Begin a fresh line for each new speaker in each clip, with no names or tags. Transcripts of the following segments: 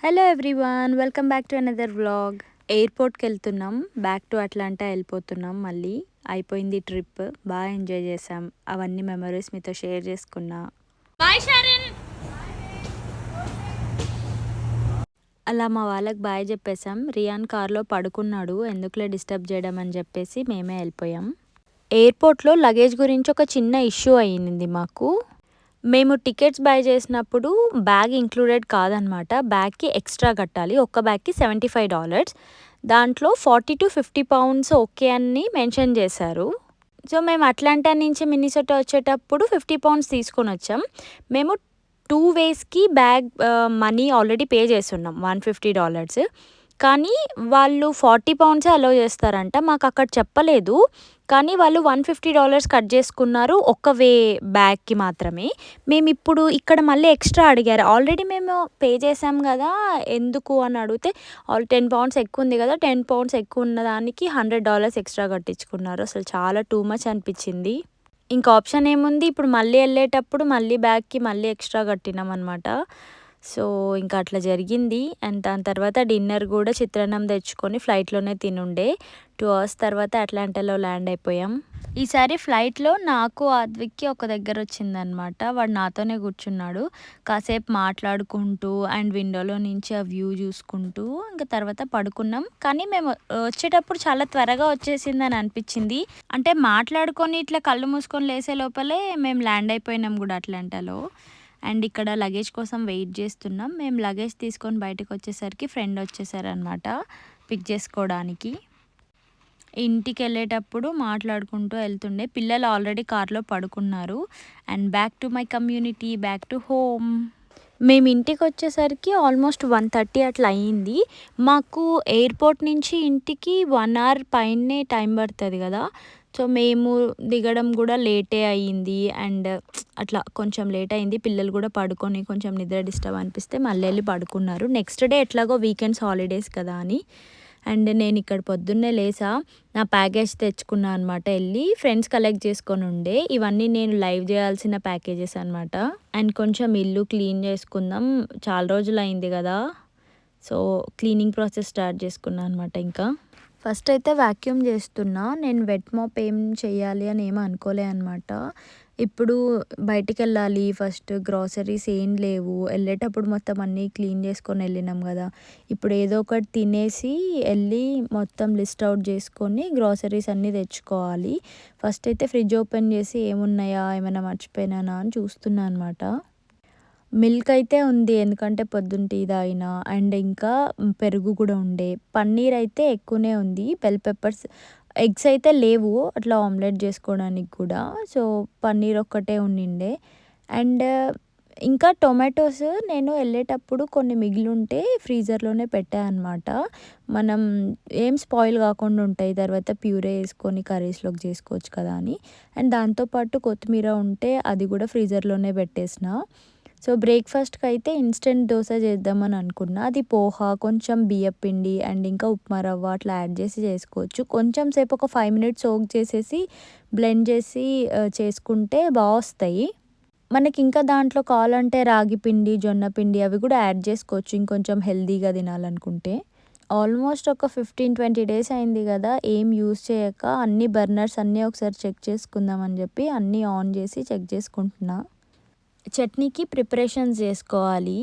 Hello everyone, welcome back to another vlog. ఎయిర్పోర్ట్కి వెళ్తున్నాం, back to Atlanta వెళ్ళిపోతున్నాం. మళ్ళీ అయిపోయింది ట్రిప్, బాగా ఎంజాయ్ చేసాం. అవన్నీ మెమరీస్ మీతో షేర్ చేసుకున్నా. Bye Sharon. అలా మా వాళ్ళకి బాయ్ చెప్పేసాం. రియాన్ కార్లో పడుకున్నాడు, ఎందుకులే డిస్టర్బ్ చేయడం అని చెప్పేసి మేమే వెళ్ళిపోయాం. ఎయిర్పోర్ట్లో లగేజ్ గురించి ఒక చిన్న ఇష్యూ అయ్యింది మాకు. మేము టికెట్స్ బై చేసినప్పుడు బ్యాగ్ ఇంక్లూడెడ్ కాదనమాట. బ్యాగ్కి ఎక్స్ట్రా కట్టాలి. ఒక్క బ్యాగ్కి $75. దాంట్లో 40 to 50 pounds ఓకే అని మెన్షన్ చేశారు. సో మేము అట్లాంటా నుంచి మినిసోటా వచ్చేటప్పుడు 50 pounds తీసుకొని వచ్చాం. మేము 2 waysకి బ్యాగ్ మనీ ఆల్రెడీ పే చేస్తున్నాం, $150. కానీ వాళ్ళు 40 pounds అలో చేస్తారంట. మాకు అక్కడ చెప్పలేదు, కానీ వాళ్ళు $150 కట్ చేసుకున్నారు ఒక్క వే బ్యాగ్కి మాత్రమే. మేము ఇప్పుడు ఇక్కడ మళ్ళీ ఎక్స్ట్రా అడిగారు. ఆల్రెడీ మేము పే చేసాం కదా, ఎందుకు అని అడిగితే 10 pounds ఎక్కువ ఉంది కదా, 10 pounds ఎక్కువ ఉన్న దానికి $100 ఎక్స్ట్రా కట్టించుకున్నారు. అసలు చాలా టూ మచ్ అనిపించింది. ఇంకా ఆప్షన్ ఏముంది, ఇప్పుడు మళ్ళీ వెళ్ళేటప్పుడు మళ్ళీ బ్యాగ్కి మళ్ళీ ఎక్స్ట్రా కట్టినాం అనమాట. సో ఇంకా అట్లా జరిగింది. అండ్ దాని తర్వాత డిన్నర్ కూడా చిత్రాన్నం తెచ్చుకొని ఫ్లైట్లోనే తినుండే. 2 hours తర్వాత అట్లాంటాలో ల్యాండ్ అయిపోయాం. ఈసారి ఫ్లైట్లో నాకు ఆద్విక్కి ఒక దగ్గర వచ్చిందనమాట. వాడు నాతోనే కూర్చున్నాడు. కాసేపు మాట్లాడుకుంటూ అండ్ విండోలో నుంచి ఆ వ్యూ చూసుకుంటూ ఇంకా తర్వాత పడుకున్నాం. కానీ మేము వచ్చేటప్పుడు చాలా త్వరగా వచ్చేసిందని అనిపించింది. అంటే మాట్లాడుకొని ఇట్లా కళ్ళు మూసుకొని లేసే లోపలే మేము ల్యాండ్ అయిపోయినాం కూడా అట్లాంటాలో. అండ్ ఇక్కడ లగేజ్ కోసం వెయిట్ చేస్తున్నాం. మేము లగేజ్ తీసుకొని బయటకు వచ్చేసరికి ఫ్రెండ్ వచ్చేసారనమాట పిక్ చేసుకోవడానికి. ఇంటికి వెళ్ళేటప్పుడు మాట్లాడుకుంటూ వెళ్తుండే. పిల్లలు ఆల్రెడీ కార్లో పడుకున్నారు. And back to my community, back to home. మేము ఇంటికి వచ్చేసరికి ఆల్మోస్ట్ 1:30 అట్లా అయ్యింది. మాకు ఎయిర్పోర్ట్ నుంచి ఇంటికి 1 hour పైనే టైం పడుతుంది కదా. సో మేము దిగడం కూడా లేటే అయ్యింది. అండ్ అట్లా కొంచెం లేట్ అయింది. పిల్లలు కూడా పడుకొని కొంచెం నిద్ర డిస్టర్బ్ అనిపిస్తే మళ్ళీ వెళ్ళి పడుకున్నారు. నెక్స్ట్ డే ఎట్లాగో వీకెండ్స్ హాలిడేస్ కదా అని. అండ్ నేను ఇక్కడ పొద్దున్నే లేసా, నా ప్యాకేజ్ తెచ్చుకున్నా అనమాట. వెళ్ళి ఫ్రెండ్స్ కలెక్ట్ చేసుకొని ఉండే. ఇవన్నీ నేను లైవ్ చేయాల్సిన ప్యాకేజెస్ అనమాట. అండ్ కొంచెం ఇల్లు క్లీన్ చేసుకుందాం, చాలా రోజులు అయింది కదా. సో క్లీనింగ్ ప్రాసెస్ స్టార్ట్ చేసుకున్నా అనమాట. ఇంకా ఫస్ట్ అయితే వ్యాక్యూమ్ చేస్తున్నా. నేను వెట్ మాప్ ఏం చేయాలి అని ఏమీ అనుకోలే అనమాట. ఇప్పుడు బయటికి వెళ్ళాలి, ఫస్ట్ గ్రాసరీస్ ఏం లేవు. వెళ్ళేటప్పుడు మొత్తం అన్నీ క్లీన్ చేసుకొని వెళ్ళినాం కదా. ఇప్పుడు ఏదో ఒకటి తినేసి వెళ్ళి మొత్తం లిస్ట్ అవుట్ చేసుకొని గ్రాసరీస్ అన్నీ తెచ్చుకోవాలి. ఫస్ట్ అయితే ఫ్రిడ్జ్ ఓపెన్ చేసి ఏమున్నాయా, ఏమైనా మర్చిపోయినానా అని చూస్తున్నా అనమాట. మిల్క్ అయితే ఉంది, ఎందుకంటే పొద్దున్న టీ తాగిన. అండ్ ఇంకా పెరుగు కూడా ఉండే. పన్నీర్ అయితే ఎక్కువనే ఉంది. బెల్ పెప్పర్స్, ఎగ్స్ అయితే లేవు అట్లా ఆమ్లెట్ చేసుకోవడానికి కూడా. సో పన్నీర్ ఒక్కటే ఉండిండే. అండ్ ఇంకా టొమాటోస్ నేను వెళ్ళేటప్పుడు కొన్ని మిగిలి ఉంటే ఫ్రీజర్లోనే పెట్టాను అనమాట. మనం ఏం స్పాయిల్ కాకుండా ఉంటాయి, తర్వాత ప్యూరే వేసుకొని కర్రీస్లోకి చేసుకోవచ్చు కదా అని. అండ్ దాంతోపాటు కొత్తిమీర ఉంటే అది కూడా ఫ్రీజర్లోనే పెట్టేసిన. సో బ్రేక్ఫాస్ట్కి అయితే ఇన్స్టెంట్ దోశ చేద్దామని అనుకున్నా. అది పోహా, కొంచెం బియ్యం పిండి అండ్ ఇంకా ఉప్మా రవ్వ అట్లా యాడ్ చేసి చేసుకోవచ్చు. కొంచెం సేపు ఒక 5 minutes సోక్ చేసేసి బ్లెండ్ చేసి చేసుకుంటే బాగా వస్తాయి. మనకి ఇంకా దాంట్లో కావాలంటే రాగి పిండి, జొన్న పిండి అవి కూడా యాడ్ చేసుకోవచ్చు, ఇంకొంచెం హెల్తీగా తినాలనుకుంటే. ఆల్మోస్ట్ ఒక 15-20 days అయింది కదా ఏం యూస్ చేయక. అన్ని బర్నర్స్ అన్నీ ఒకసారి చెక్ చేసుకుందాం అని చెప్పి అన్నీ ఆన్ చేసి చెక్ చేసుకుంటున్నా. చట్నీకి ప్రిపరేషన్స్ చేసుకోవాలి.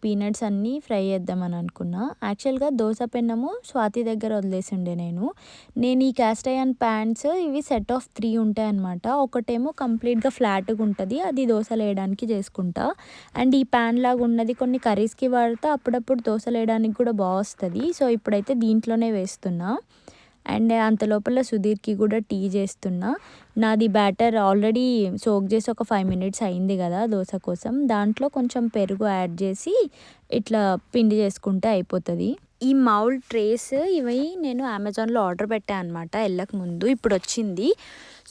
పీనట్స్ అన్నీ ఫ్రై చేద్దామని అనుకున్నా. యాక్చువల్గా దోశ పెన్నము స్వాతి దగ్గర వదిలేసిండే నేను ఈ క్యాస్ట్ ఐరన్ ప్యాన్స్ ఇవి సెట్ ఆఫ్ 3 ఉంటాయి అన్నమాట. ఒకటేమో కంప్లీట్గా ఫ్లాట్గా ఉంటుంది, అది దోశలు వేయడానికి చేసుకుంటా. అండ్ ఈ ప్యాన్ లాగా ఉన్నది కొన్ని కర్రీస్కి వాడితే అప్పుడప్పుడు దోశలు వేయడానికి కూడా బాగా వస్తుంది. సో ఇప్పుడైతే దీంట్లోనే వేస్తున్నా. అండ్ అంతలోపల సుధీర్కి కూడా టీ చేస్తున్నా. నాది బ్యాటర్ ఆల్రెడీ సోక్ చేసి ఒక 5 minutes అయింది కదా దోశ కోసం. దాంట్లో కొంచెం పెరుగు యాడ్ చేసి ఇట్లా పిండి చేసుకుంటే అయిపోతుంది. ఈ మౌల్డ్ ట్రేస్ ఇవి నేను అమెజాన్లో ఆర్డర్ పెట్టాను అనమాట వెళ్ళక ముందు, ఇప్పుడు వచ్చింది.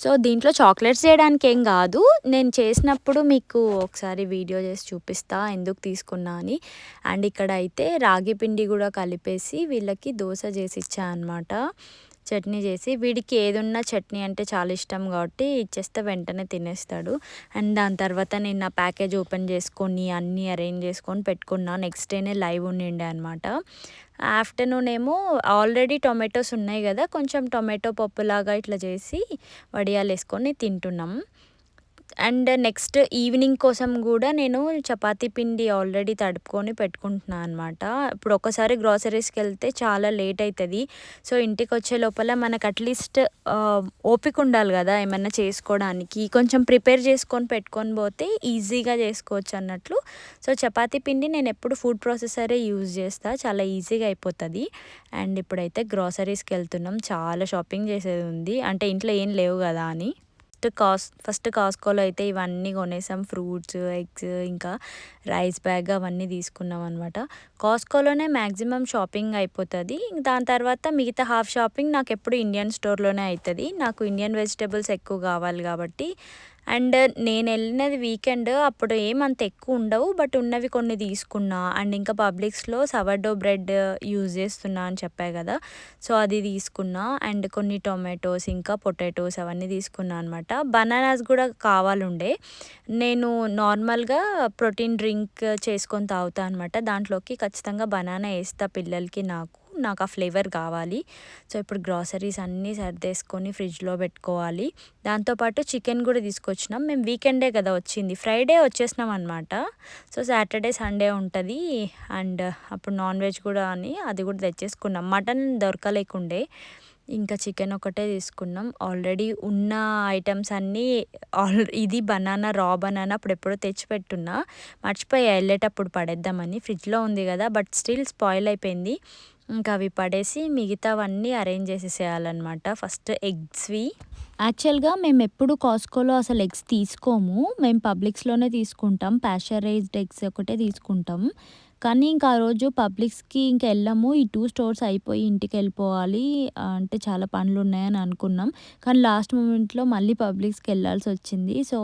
సో దీంట్లో చాక్లెట్స్ చేయడానికి ఏం కాదు, నేను చేసినప్పుడు మీకు ఒకసారి వీడియో చేసి చూపిస్తా ఎందుకు తీసుకున్నా అని. అండ్ ఇక్కడ అయితే రాగి పిండి కూడా కలిపేసి వీళ్ళకి దోశ చేసి ఇచ్చా అనమాట. చట్నీ చేసి, వీడికి ఏదున్నా చట్నీ అంటే చాలా ఇష్టం కాబట్టి ఇచ్చేస్తే వెంటనే తినేస్తాడు. అండ్ దాని తర్వాత నేను నా ప్యాకేజ్ ఓపెన్ చేసుకొని అన్నీ అరేంజ్ చేసుకొని పెట్టుకున్నా. నెక్స్ట్ డేనే లైవ్ ఉండిండే అనమాట. ఆఫ్టర్నూన్ ఏమో ఆల్రెడీ టొమాటోస్ ఉన్నాయి కదా, కొంచెం టొమాటో పప్పులాగా ఇట్లా చేసి వడియాలు వేసుకొని తింటున్నాం. అండ్ నెక్స్ట్ ఈవినింగ్ కోసం కూడా నేను చపాతీ పిండి ఆల్రెడీ తడుపుకొని పెట్టుకుంటున్నాను అనమాట. ఇప్పుడు ఒకసారి గ్రాసరీస్కి వెళ్తే చాలా లేట్ అవుతుంది. సో ఇంటికి వచ్చే లోపల మనకు అట్లీస్ట్ ఓపిక ఉండాలి కదా ఏమన్నా చేసుకోవడానికి. కొంచెం ప్రిపేర్ చేసుకొని పెట్టుకొని పోతే ఈజీగా చేసుకోవచ్చు అన్నట్లు. సో చపాతీ పిండి నేను ఎప్పుడు ఫుడ్ ప్రాసెసరే యూజ్ చేస్తాను, చాలా ఈజీగా అయిపోతుంది. అండ్ ఇప్పుడైతే గ్రాసరీస్కి వెళ్తున్నాం. చాలా షాపింగ్ చేసేది ఉంది, అంటే ఇంట్లో ఏం లేవు కదా అని. ఫస్ట్ కాస్కోలో అయితే ఇవన్నీ కొనేసాం. ఫ్రూట్స్, ఎగ్స్, ఇంకా రైస్ బ్యాగ్ అవన్నీ తీసుకున్నాం అనమాట. కాస్కోలోనే మ్యాక్సిమం షాపింగ్ అయిపోతుంది. దాని తర్వాత మిగతా హాఫ్ షాపింగ్ నాకు ఎప్పుడు ఇండియన్ స్టోర్లోనే అవుతుంది. నాకు ఇండియన్ వెజిటేబుల్స్ ఎక్కువ కావాలి కాబట్టి. అండ్ నేను వెళ్ళినది వీకెండ్, అప్పుడు ఏమంత ఎక్కువ ఉండవు, బట్ ఉన్నవి కొన్ని తీసుకున్నా. అండ్ ఇంకా పబ్లిక్స్లో సవర్డో బ్రెడ్ యూజ్ చేస్తున్నా అని చెప్పా కదా, సో అది తీసుకున్నా. అండ్ కొన్ని టొమాటోస్ ఇంకా పొటాటోస్ అవన్నీ తీసుకున్నా అనమాట. బనానాస్ కూడా కావాలుండే. నేను నార్మల్గా ప్రోటీన్ డ్రింక్ చేసుకొని తాగుతా అనమాట. దాంట్లోకి ఖచ్చితంగా బనానా వేస్తా పిల్లలకి, నాకు ఆ ఫ్లేవర్ కావాలి. సో ఇప్పుడు గ్రాసరీస్ అన్నీ సర్దేసుకొని ఫ్రిడ్జ్లో పెట్టుకోవాలి. దాంతోపాటు చికెన్ కూడా తీసుకొచ్చినాం. మేము వీకెండే కదా వచ్చింది, ఫ్రైడే వచ్చేసినాం అనమాట. సో సాటర్డే సండే ఉంటుంది. అండ్ అప్పుడు నాన్ వెజ్ కూడా అని అది కూడా తెచ్చేసుకున్నాం. మటన్ దొరకలేకుండే, ఇంకా చికెన్ ఒకటే తీసుకున్నాం. ఆల్రెడీ ఉన్న ఐటమ్స్ అన్నీ ఇది బనానా, రా బనానా అప్పుడు ఎప్పుడో తెచ్చిపెట్టున్నా, మర్చిపోయా వెళ్ళేటప్పుడు పడేద్దామని. ఫ్రిడ్జ్లో ఉంది కదా, బట్ స్టిల్ స్పాయిల్ అయిపోయింది. ఇంకా అవి పడేసి మిగతావన్నీ అరేంజ్ చేసేసేయాలన్నమాట. ఫస్ట్ ఎగ్స్వి యాక్చువల్గా మేము ఎప్పుడు కాస్కోలో అసలు ఎగ్స్ తీసుకోము, మేము పబ్లిక్స్లోనే తీసుకుంటాం. ప్యాస్చరైజ్డ్ ఎగ్స్ ఒకటే తీసుకుంటాం. కానీ ఇంకా ఆ రోజు పబ్లిక్స్కి ఇంకా వెళ్ళాము. ఈ 2 స్టోర్స్ అయిపోయి ఇంటికి వెళ్ళిపోవాలి అంటే చాలా పనులు ఉన్నాయని అనుకున్నాం. కానీ లాస్ట్ మూమెంట్లో మళ్ళీ పబ్లిక్స్కి వెళ్ళాల్సి వచ్చింది. సో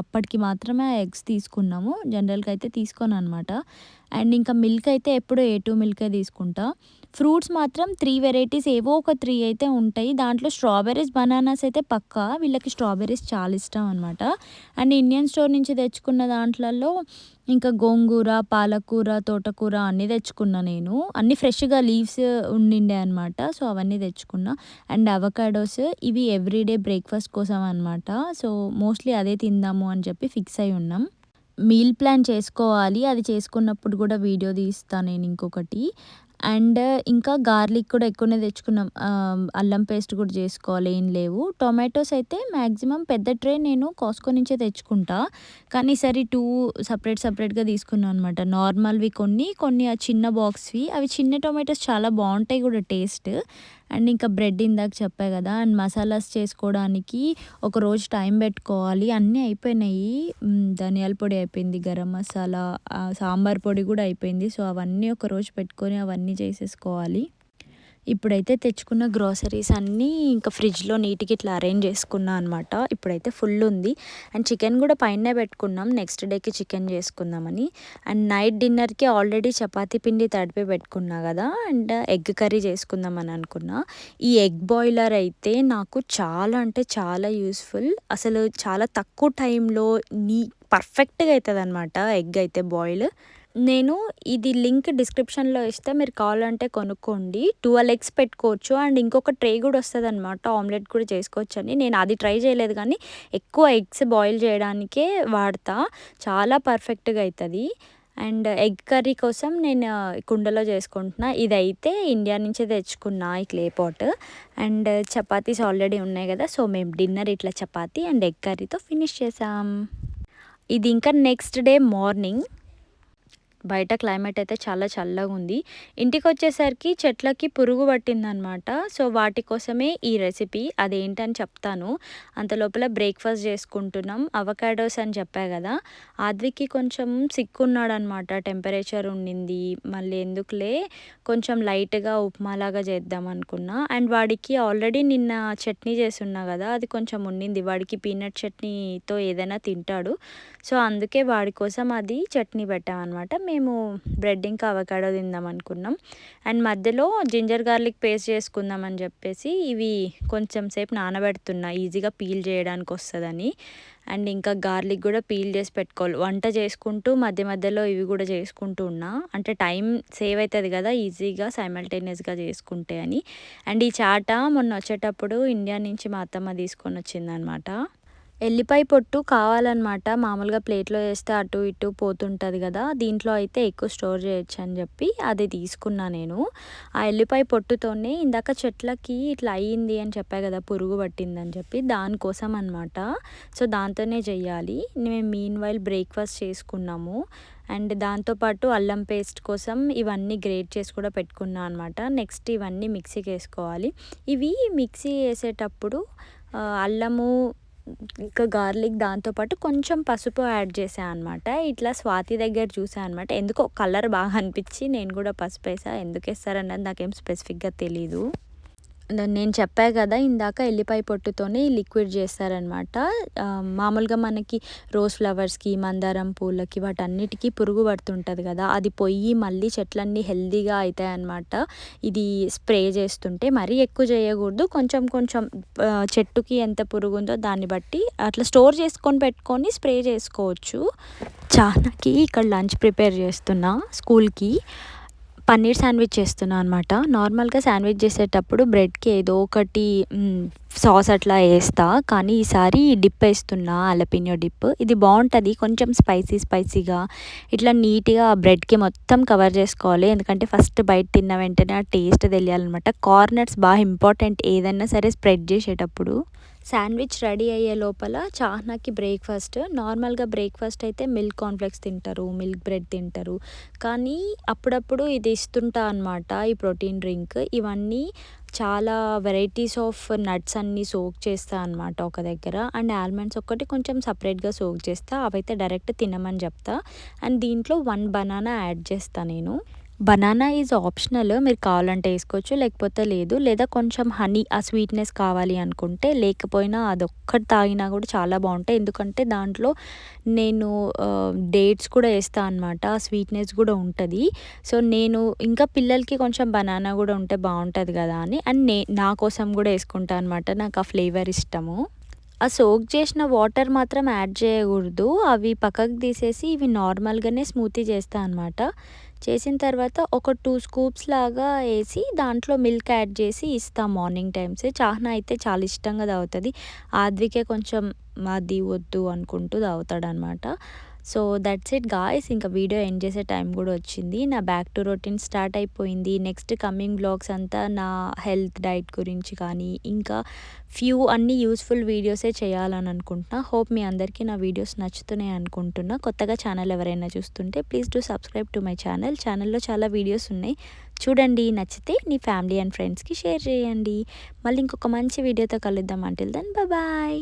అప్పటికి మాత్రమే ఆ ఎగ్స్ తీసుకున్నాము, జనరల్గా అయితే తీసుకోను అనమాట. అండ్ ఇంకా మిల్క్ అయితే ఎప్పుడు A2 మిల్కే తీసుకుంటా. ఫ్రూట్స్ మాత్రం 3 వెరైటీస్ ఏవో ఒక 3 అయితే ఉంటాయి. దాంట్లో స్ట్రాబెర్రీస్, బనానాస్ అయితే పక్కా. వీళ్ళకి స్ట్రాబెర్రీస్ చాలా ఇష్టం అనమాట. అండ్ ఇండియన్ స్టోర్ నుంచి తెచ్చుకున్న దాంట్లలో ఇంకా గోంగూర, పాలకూర, తోటకూర అన్నీ తెచ్చుకున్నా నేను. అన్నీ ఫ్రెష్గా లీవ్స్ ఉండిండే అనమాట. సో అవన్నీ తెచ్చుకున్నా. అండ్ అవకాడోస్, ఇవి ఎవ్రీడే బ్రేక్ఫాస్ట్ కోసం అనమాట. సో మోస్ట్లీ అదే తిందాము అని చెప్పి ఫిక్స్ అయి ఉన్నాం. మీల్ ప్లాన్ చేసుకోవాలి, అది చేసుకున్నప్పుడు కూడా వీడియో తీస్తా నేను ఇంకొకటి. అండ్ ఇంకా గార్లిక్ కూడా ఎక్కువనే తెచ్చుకున్నాం. అల్లం పేస్ట్ కూడా చేసుకోవాలి, ఏం లేవు. టొమాటోస్ అయితే మ్యాక్సిమం పెద్ద ట్రే నేను కాస్కో నుంచే తెచ్చుకుంటా, కానీ ఈసారి 2 సపరేట్గా తీసుకున్నాను అనమాట. నార్మల్వి కొన్ని ఆ చిన్న బాక్స్వి. అవి చిన్న టొమాటోస్ చాలా బాగుంటాయి కూడా టేస్ట్. అండ్ ఇంకా బ్రెడ్ ఇందాక చెప్పా కదా, అండ్ మసాలాస్ చేసుకోవడానికి ఒకరోజు టైం పెట్టుకోవాలి. అన్నీ అయిపోయినాయి. ధనియాల పొడి అయిపోయింది, గరం మసాలా, సాంబార్ పొడి కూడా అయిపోయింది. సో అవన్నీ ఒకరోజు పెట్టుకొని అవన్నీ చేసేసుకోవాలి. ఇప్పుడైతే తెచ్చుకున్న గ్రాసరీస్ అన్నీ ఇంకా ఫ్రిడ్జ్లో నీట్గా ఇట్లా అరేంజ్ చేసుకున్నా అనమాట. ఇప్పుడైతే ఫుల్ ఉంది. అండ్ చికెన్ కూడా పైనే పెట్టుకున్నాం, నెక్స్ట్ డేకి చికెన్ చేసుకుందామని. అండ్ నైట్ డిన్నర్కి ఆల్రెడీ చపాతీ పిండి తడిపి పెట్టుకున్నా కదా, అండ్ ఎగ్ కర్రీ చేసుకుందామని అనుకున్నా. ఈ ఎగ్ బాయిలర్ అయితే నాకు చాలా అంటే చాలా యూస్ఫుల్. అసలు చాలా తక్కువ టైంలో పర్ఫెక్ట్గా అవుతుంది అనమాట ఎగ్ అయితే బాయిల్. నేను ఇది లింక్ డిస్క్రిప్షన్లో ఇస్తే, మీరు కావాలంటే కొనుక్కోండి. 12 ఎగ్స్ పెట్టుకోవచ్చు. అండ్ ఇంకొక ట్రే కూడా వస్తుంది అనమాట, ఆమ్లెట్ కూడా చేసుకోవచ్చు అని. నేను అది ట్రై చేయలేదు, కానీ ఎక్కువ ఎగ్స్ బాయిల్ చేయడానికే వాడతా, చాలా పర్ఫెక్ట్గా అవుతుంది. అండ్ ఎగ్ కర్రీ కోసం నేను కుండలో చేసుకుంటున్నా. ఇదైతే ఇండియా నుంచే తెచ్చుకున్నా, ఈ clay pot. And chapatis already ఉన్నాయి కదా, సో మేము డిన్నర్ ఇట్లా చపాతీ అండ్ ఎగ్ కర్రీతో ఫినిష్ చేసాం. ఇది ఇంకా నెక్స్ట్ డే మార్నింగ్. బయట క్లైమేట్ అయితే చాలా చల్లగా ఉంది. ఇంటికి వచ్చేసరికి చెట్లకి పురుగు పట్టిందనమాట. సో వాటి కోసమే ఈ రెసిపీ, అదేంటని చెప్తాను. అంతలోపల బ్రేక్ఫాస్ట్ చేసుకుంటున్నాం. అవకాడోస్ అని చెప్పా కదా, ఆద్వికి కొంచెం సిక్ ఉన్నాడనమాట, టెంపరేచర్ ఉండింది. మళ్ళీ ఎందుకులే కొంచెం లైట్గా ఉప్మాలాగా చేద్దాం అనుకున్నా. అండ్ వాడికి ఆల్రెడీ నిన్న చట్నీ చేస్తున్నా కదా, అది కొంచెం ఉండింది. వాడికి పీనట్ చట్నీతో ఏదైనా తింటాడు, సో అందుకే వాడి కోసం అది చట్నీ పెట్టామన్నమాట. మేము బ్రెడ్ ఇంకా అవకాడో తిందాం అనుకున్నాం. అండ్ మధ్యలో జింజర్ గార్లిక్ పేస్ట్ చేసుకుందామని చెప్పేసి ఇవి కొంచెం సేపు నానబెడుతున్నా ఈజీగా పీల్ చేయడానికి వస్తుందని. అండ్ ఇంకా గార్లిక్ కూడా పీల్ చేసి పెట్టుకోవాలి. వంట చేసుకుంటూ మధ్య మధ్యలో ఇవి కూడా చేసుకుంటూ ఉన్నా, అంటే టైం సేవ్ అవుతుంది కదా ఈజీగా సైమల్టేనియస్గా చేసుకుంటే అని. అండ్ ఈ చాట మొన్న వచ్చేటప్పుడు ఇండియా నుంచి మా అత్తమ్మ తీసుకొని వచ్చిందనమాట. ఎల్లిపాయ పొట్టు కావాలన్నమాట. మామూలుగా ప్లేట్లో వేస్తే అటు ఇటు పోతుంటుంది కదా, దీంట్లో అయితే ఎక్కువ స్టోర్ చేయొచ్చు అని చెప్పి అది తీసుకున్నా నేను. ఆ ఎల్లిపాయ పొట్టుతోనే ఇందాక చెట్లకి ఇట్లా అయ్యింది అని చెప్పా కదా, పురుగు పట్టిందని చెప్పి, దానికోసం అనమాట. సో దాంతోనే చెయ్యాలి. మేము మీన్ వైల్ బ్రేక్ఫాస్ట్ చేసుకున్నాము. అండ్ దాంతోపాటు అల్లం పేస్ట్ కోసం ఇవన్నీ గ్రేట్ చేసి కూడా పెట్టుకున్నా అనమాట. నెక్స్ట్ ఇవన్నీ మిక్సీకి వేసుకోవాలి. ఇవి మిక్సీ వేసేటప్పుడు అల్లము ఇంకా గార్లిక్ దాంతోపాటు కొంచెం పసుపు యాడ్ చేశాను అనమాట. ఇట్లా స్వాతి దగ్గర చూసాను అనమాట. ఎందుకో కలర్ బాగా అనిపించి నేను కూడా పసుపు వేసా. ఎందుకు వేస్తారన్నది నాకేం స్పెసిఫిక్గా తెలీదు. నేను చెప్పా కదా ఇందాక ఎల్లిపాయ పొట్టుతోనే లిక్విడ్ చేస్తారనమాట. మామూలుగా మనకి రోజ్ ఫ్లవర్స్కి, మందారం పూలకి, వాటన్నిటికీ పురుగు పడుతుంటుంది కదా, అది పొయ్యి మళ్ళీ చెట్లన్నీ హెల్దీగా అవుతాయి అన్నమాట. ఇది స్ప్రే చేస్తుంటే మరీ ఎక్కువ చేయకూడదు, కొంచెం కొంచెం చెట్టుకి ఎంత పురుగు ఉందో దాన్ని బట్టి అట్లా స్టోర్ చేసుకొని పెట్టుకొని స్ప్రే చేసుకోవచ్చు. చాలాకి ఇక్కడ లంచ్ ప్రిపేర్ చేస్తున్నా స్కూల్కి. పన్నీర్ శాండ్విచ్ చేస్తున్నా అనమాట. నార్మల్గా శాండ్విచ్ చేసేటప్పుడు బ్రెడ్కి ఏదో ఒకటి సాస్ అట్లా వేస్తా, కానీ ఈసారి డిప్ వేస్తున్నా, అలపినో డిప్. ఇది బాగుంటుంది, కొంచెం స్పైసీగా ఇట్లా నీట్గా బ్రెడ్కి మొత్తం కవర్ చేసుకోవాలి. ఎందుకంటే ఫస్ట్ బయట తిన్న వెంటనే ఆ టేస్ట్ తెలియాలన్నమాట. కార్నర్స్ బాగా ఇంపార్టెంట్ ఏదైనా సరే స్ప్రెడ్ చేసేటప్పుడు. శాండ్విచ్ రెడీ అయ్యే లోపల చాహ్నాకి బ్రేక్ఫాస్ట్. నార్మల్గా బ్రేక్ఫాస్ట్ అయితే మిల్క్ కాన్ఫ్లెక్స్ తింటారు, మిల్క్ బ్రెడ్ తింటారు, కానీ అప్పుడప్పుడు ఇది ఇస్తుంటా అనమాట, ఈ ప్రోటీన్ డ్రింక్. ఇవన్నీ చాలా వెరైటీస్ ఆఫ్ నట్స్ అన్నీ సోక్ చేస్తా అనమాట ఒక దగ్గర. అండ్ ఆల్మండ్స్ ఒక్కటి కొంచెం సపరేట్గా సోక్ చేస్తా, అవైతే డైరెక్ట్ తినమని చెప్తా. అండ్ దీంట్లో 1 బనానా యాడ్ చేస్తా నేను. బనానా ఈజ్ ఆప్షనల్, మీరు కావాలంటే వేసుకోవచ్చు, లేకపోతే లేదు. లేదా కొంచెం హనీ, ఆ స్వీట్నెస్ కావాలి అనుకుంటే, లేకపోయినా అదొక్కటి తాగినా కూడా చాలా బాగుంటాయి. ఎందుకంటే దాంట్లో నేను డేట్స్ కూడా వేస్తాను అనమాట, ఆ స్వీట్నెస్ కూడా ఉంటుంది. సో నేను ఇంకా పిల్లలకి కొంచెం బనానా కూడా ఉంటే బాగుంటుంది కదా అని, అండ్ నా కోసం కూడా వేసుకుంటాను అనమాట, నాకు ఆ ఫ్లేవర్ ఇష్టము. ఆ సోక్ చేసిన వాటర్ మాత్రం యాడ్ చేయకూడదు, అవి పక్కకు తీసేసి ఇవి నార్మల్గానే స్మూతీ చేస్తా అనమాట. చేసిన తర్వాత ఒక 2 స్కూప్స్ లాగా వేసి దాంట్లో మిల్క్ యాడ్ చేసి ఇస్తాం మార్నింగ్ టైమ్స్. చాహ్నా అయితే చాలా ఇష్టంగా తాగుతుంది. ఆద్వికే కొంచెం అది వద్దు అనుకుంటూ తాగుతాడనమాట. So that's it guys. ఇంకా వీడియో ఎండ్ చేసే టైం కూడా వచ్చింది. నా బ్యాక్ టు రొటీన్ స్టార్ట్ అయిపోయింది. నెక్స్ట్ కమింగ్ బ్లాగ్స్ అంతా నా హెల్త్, డైట్ గురించి కానీ ఇంకా అన్ని యూస్ఫుల్ వీడియోసే చేయాలని అనుకుంటున్నా. హోప్ మీ అందరికీ నా వీడియోస్ నచ్చుతున్నాయి అనుకుంటున్నా. కొత్తగా ఛానల్ ఎవరైనా చూస్తుంటే please do subscribe to my channel. ఛానల్లో చాలా వీడియోస్ ఉన్నాయి, చూడండి. నచ్చితే మీ ఫ్యామిలీ అండ్ ఫ్రెండ్స్కి షేర్ చేయండి. మళ్ళీ ఇంకొక మంచి వీడియోతో కలుద్దాం. Until then bye.